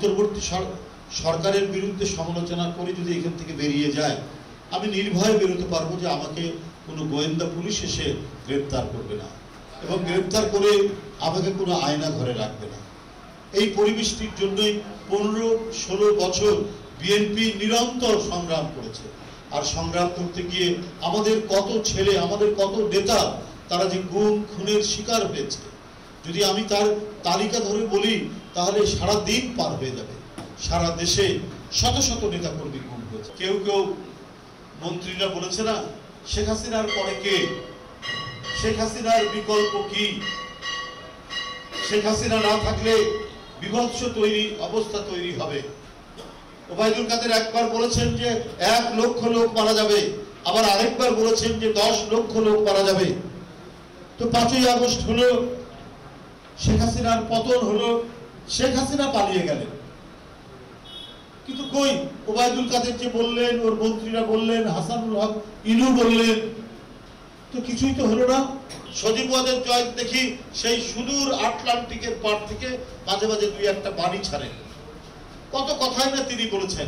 অন্তর্বর্তী সরকারের বিরুদ্ধে সমালোচনা করে যদি এখান থেকে বেরিয়ে যায়, আমি নির্ভয়ে বেরোতে পারবো যে আমাকে কোনো গোয়েন্দা পুলিশ এসে গ্রেপ্তার করবে না এবং গ্রেপ্তার করে আমাকে কোনো আয়না ঘরে রাখবে না। এই পরিবেশটির জন্যই 15-16 বছর বিএনপি নিরন্তর সংগ্রাম করেছে। আর সংগ্রাম করতে গিয়ে আমাদের কত ছেলে, আমাদের কত নেতা তারা যে গুম খুনের শিকার হয়েছে, যদি আমি তার তালিকা ধরে বলি তাহলে সারা দিন পার হয়ে যাবে। সারা দেশে শত শত নেতাকর্মী গুম হয়েছে। কেউ কেউ মন্ত্রীরা বলেছে না, শেখ হাসিনার পরে কে, শেখ হাসিনার বিকল্প কি, শেখ হাসিনা না থাকলে বিভৎস অবস্থা তৈরি হবে। ওবায়দুল কাদের একবার বলেছেন যে 1 লক্ষ লোক মারা যাবে, আবার আরেকবার বলেছেন যে 10 লক্ষ লোক মারা যাবে। তো 5ই আগস্ট হলো, শেখ হাসিনার পতন হলো, শেখ হাসিনা পালিয়ে গেলেন। কিন্তু কই ওবায়দুল কাদের যে বললেন, ওর মন্ত্রীরা বললেন, হাসানুল হক ইনু বললেন, তো কিছুই তো হলো না। সজীব ওয়াজেদ জয় দেখি সেই সুদূর আটলান্টিকের পার থেকে মাঝে মাঝে 2-1টা বাণী ছাড়েন, কত কথাই না তিনি বলেছেন।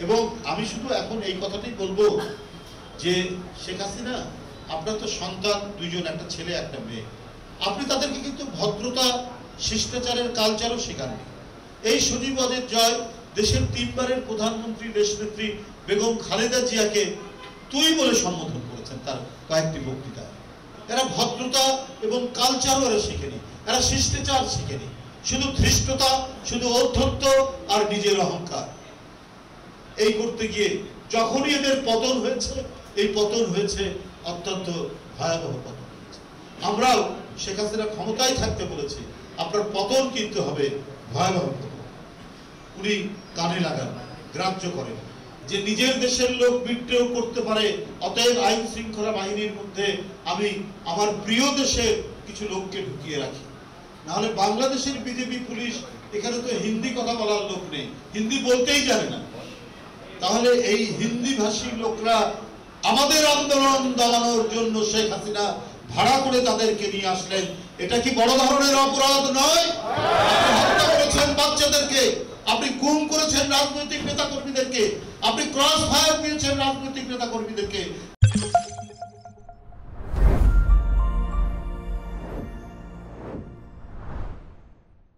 এবং আমি শুধু এখন এই কথাটাই বলবো যে শেখ হাসিনা, আপনার তো সন্তান 2জন, একটা ছেলে একটা মেয়ে, আপনি তাদেরকে কিন্তু ভদ্রতা, শিষ্টাচারের কালচারও শেখাননি। এই সজীব ওয়াজেদ জয় দেশের 3বারের প্রধানমন্ত্রী, দেশনেত্রী বেগম খালেদা জিয়াকে তুই বলে সম্বোধন করেছেন তার কয়েকটি বক্তৃতায়। এরা ভদ্রতা এবং কালচারও এরা শিখেনি, এরা শিষ্টাচার শিখেনি, শুধু ধৃষ্টতা, শুধু ঔদ্ধত্য আর নিজের অহংকার। এই করতে গিয়ে যখনই এদের পতন হয়েছে, এই পতন হয়েছে অত্যন্ত ভয়াবহ পতন হয়েছে। আমরাও শেখ হাসিনা ক্ষমতায় থাকতে বলেছি, আপনার পতন কিন্তু হবে ভয়াবহ পতন। উনি কানে লাগান, গ্রাহ্য করেন যে নিজের দেশের লোক বিদ্রোহ করতে পারে, অতএব আইন শৃঙ্খলা বাহিনীর মধ্যে আমি আমার প্রিয় দেশের কিছু লোককে ঢুকিয়ে রাখি, নাহলে বাংলাদেশের বিজেপি পুলিশ, এখানে তো হিন্দি কথা বলার লোক নেই, হিন্দি বলতেই জানে না, তাহলে এই হিন্দি ভাষী লোকরা আমাদের আন্দোলন দমানোর জন্য শেখ হাসিনা ভাড়া করে তাদেরকে নিয়ে আসলেন। এটা কি বড় ধরনের অপরাধ নয়? আপনি হত্যা করেছেন বাচ্চাদেরকে, আপনি গুম করেছেন রাজনৈতিক নেতা কর্মীদেরকে, আপনি ক্রস ফায়ার দিয়েছেন রাজনৈতিক নেতা কর্মীদেরকে।